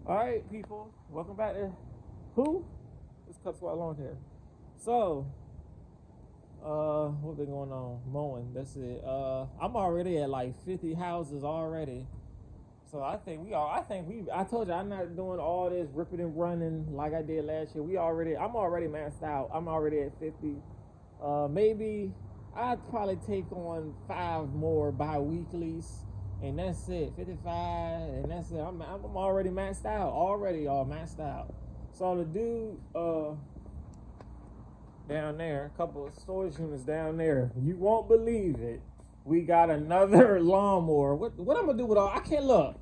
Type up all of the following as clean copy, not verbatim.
All right, people, welcome back to who? It's Husqvarna LawnCare. So, what been going on? Mowing. That's it. I'm already at like 50 houses already. So I think I told you I'm not doing all this ripping and running like I did last year. I'm already maxed out. I'm already at 50. Maybe I'd probably take on 5 more bi-weeklies. And that's it, 55, and that's it. I'm already maxed out. Already all maxed out. So the dude down there, a couple of storage units down there, you won't believe it. We got another lawnmower. What I'm gonna do with all? I can't look.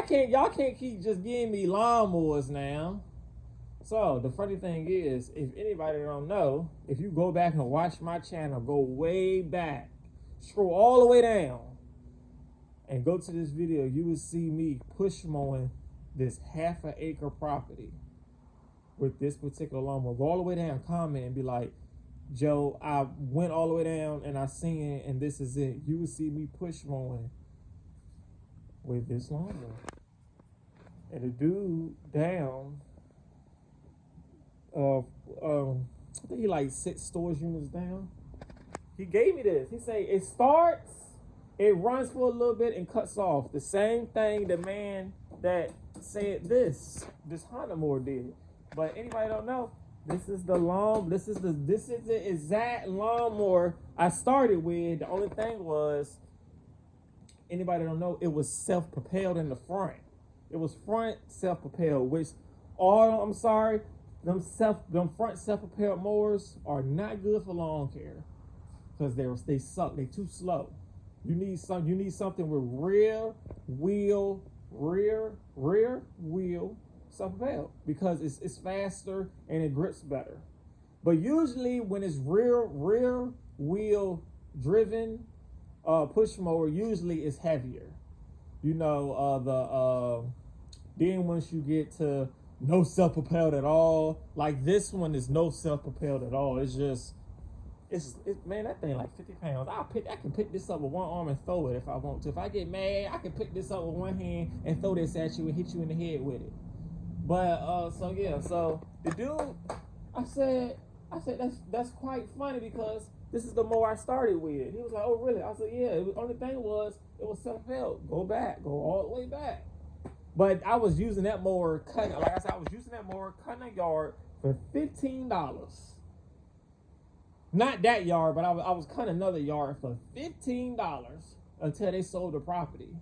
Y'all can't keep just giving me lawnmowers now. So the funny thing is, if anybody don't know, if you go back and watch my channel, go way back, scroll all the way down, and go to this video, you will see me push mowing this half-an acre property with this particular lawnmower. Go all the way down, comment, and be like, Joe, I went all the way down and I seen it, and this is it. You will see me push mowing with this lawnmower. And the dude down, I think he like 6 storage units down. He gave me this. He say it starts, it runs for a little bit and cuts off. The same thing the man that said this Honda mower did. But anybody don't know, this is the exact lawnmower I started with. The only thing was, anybody don't know, it was self-propelled in the front. It was front self-propelled, which I'm sorry, them front self-propelled mowers are not good for lawn care because they suck. They too slow. You need something with rear wheel self-propelled because it's faster and it grips better. But usually when it's rear wheel driven push mower, usually it's heavier. You know, then once you get to no self-propelled at all, like this one is no self-propelled at all. Man, that thing like 50 pounds. I can pick this up with one arm and throw it if I want to. If I get mad, I can pick this up with one hand and throw this at you and hit you in the head with it. But so the dude, I said that's quite funny because this is the mower I started with. He was like, oh really? I said, yeah. The only thing was it was self-propelled. Go all the way back. But I was using that mower cutting a yard for $15. Not that yard, but I was cutting another yard for $15 until they sold the property.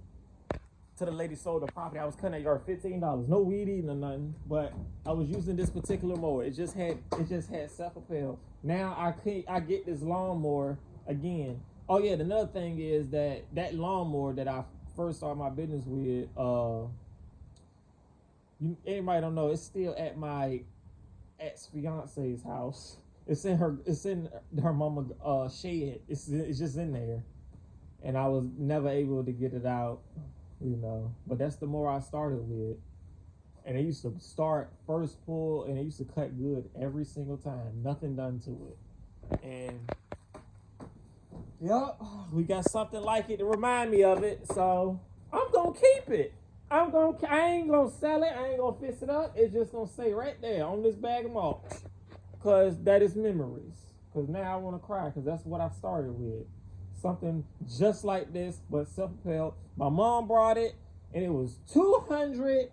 Till the lady sold the property, I was cutting that yard $15. No weed eating or nothing, but I was using this particular mower. It just had self-propelled. Now I get this lawnmower again. Oh yeah, another thing is that lawnmower that I first started my business with, anybody don't know, it's still at my ex-fiance's house. It's in her mama shed. It's just in there, and I was never able to get it out, you know. But that's the mower I started with, and it used to start first pull, and it used to cut good every single time. Nothing done to it, and yep, we got something like it to remind me of it. So I'm gonna keep it. I ain't gonna sell it. I ain't gonna fix it up. It's just gonna stay right there on this bag of mulch. Because that is memories. Because now I want to cry because that's what I started with. Something just like this, but self-propelled. My mom brought it, and it was $229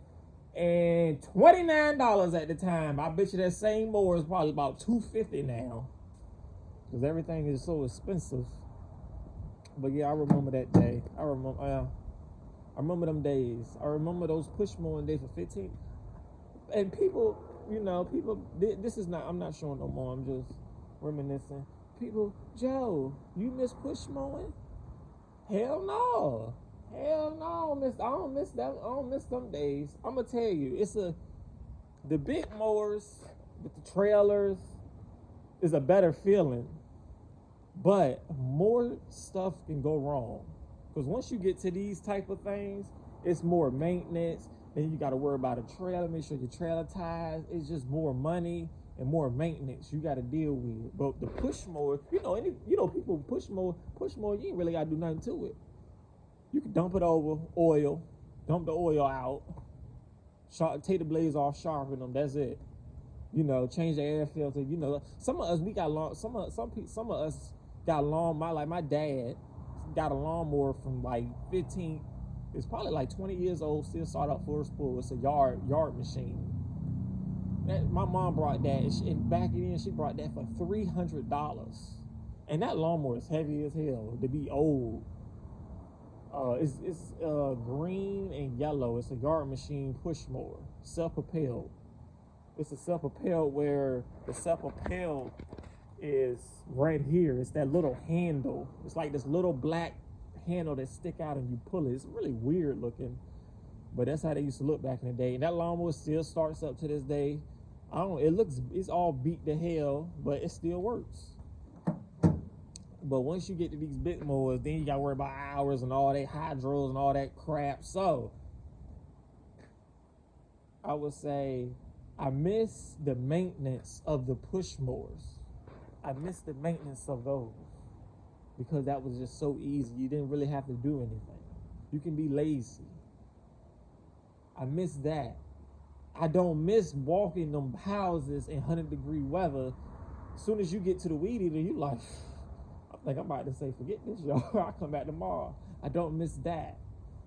at the time. I bet you that same mower is probably about $250 now. Because everything is so expensive. But yeah, I remember that day. I remember them days. I remember those push mowing days for $15. And people, this is not, I'm not showing no more, I'm just reminiscing. People, Joe, you miss push mowing? Hell no. I don't miss them days. I'm gonna tell you, the big mowers with the trailers is a better feeling, but more stuff can go wrong. Because once you get to these type of things, it's more maintenance. Then you got to worry about a trailer, make sure your trailer ties. It's just more money and more maintenance you got to deal with. But the push mower, people push mower, you ain't really got to do nothing to it. You can dump it over, dump the oil out, take the blades off, sharpen them. That's it. You know, change the air filter. You know, some of us we got some of us got my dad got a lawnmower from like 15. It's probably like 20 years old. Still started up for a spool. It's a yard machine. My mom brought that, and back then she brought that for $300. And that lawnmower is heavy as hell to be old. It's green and yellow. It's a yard machine push mower, self-propelled. It's a self-propelled where the self-propelled is right here. It's that little handle. It's like this little black handle that stick out and you pull it. It's really weird looking, but that's how they used to look back in the day. And that lawnmower still starts up to this day. It's all beat to hell, but it still works. But once you get to these big mowers, then you gotta worry about hours and all that hydros and all that crap. So I would say I miss the maintenance of the push mowers. I miss the maintenance of those because that was just so easy. You didn't really have to do anything. You can be lazy. I miss that. I don't miss walking them houses in 100-degree weather. As soon as you get to the weed eater, you like, I think I'm about to say, forget this, y'all. I'll come back tomorrow. I don't miss that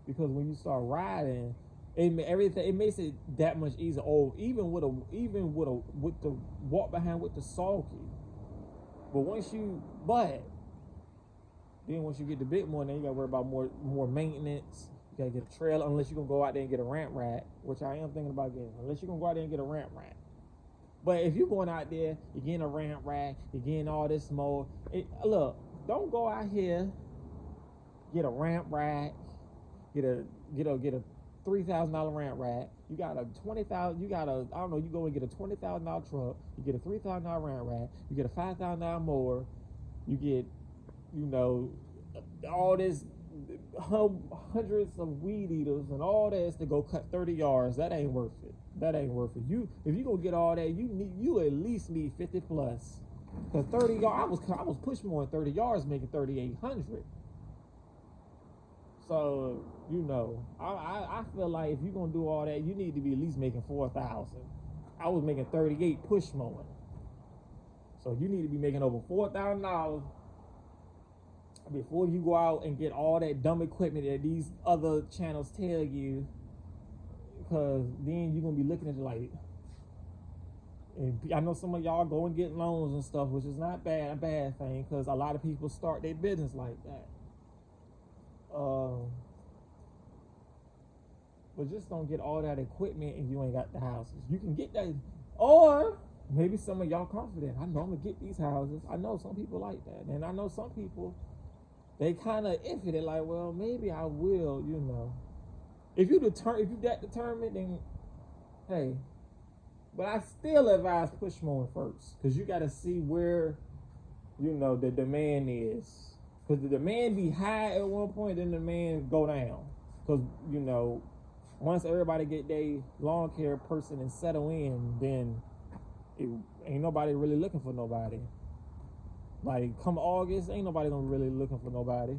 because when you start riding, it makes it that much easier. Oh, even with the walk behind with the sulky. Then once you get the big mower, then you gotta worry about more maintenance. You gotta get a trailer, unless you're gonna go out there and get a ramp rack, which I am thinking about getting. Unless you're gonna go out there and get a ramp rack. But if you're going out there, you're getting a ramp rack, you're getting all this mower. Look, don't go out here, get a ramp rack, get a $3,000 ramp rack. You got a $20,000. You go and get a $20,000 truck. You get a $3,000 ramp rack. You get a $5,000 mower. You get, all this hundreds of weed eaters and all this to go cut 30 yards. That ain't worth it. If you gonna get all that, you at least need 50 plus. Cause 30 yards, I was pushing more than 30 yards, making 3,800. So, I feel like if you're going to do all that, you need to be at least making 4,000. I was making 38 push mowing. So you need to be making over $4,000 before you go out and get all that dumb equipment that these other channels tell you. Because then you're going to be looking at it like, and I know some of y'all go and get loans and stuff, which is not a bad thing, because a lot of people start their business like that. But just don't get all that equipment and you ain't got the houses. You can get that, or maybe some of y'all confident. I know I'm gonna get these houses. I know some people like that, and I know some people they kind of iffy. They're like, well, maybe I will. If you that determined, then hey. But I still advise push mowing first, because you got to see where the demand is. Because the demand be high at one point, then the demand go down. Because, once everybody get their lawn care person and settle in, then ain't nobody really looking for nobody. Like, come August, ain't nobody gonna really looking for nobody.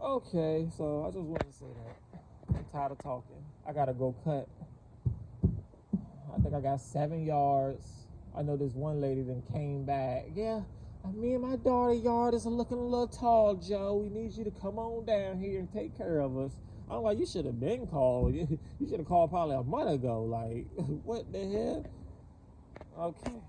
Okay, so I just wanted to say that. I'm tired of talking. I gotta go cut. I think I got 7 yards. I know this one lady then came back. Yeah, me and my daughter's yard is looking a little tall, Joe. We need you to come on down here and take care of us. I'm like, you should have been called. You should have called probably a month ago. Like, what the hell? Okay.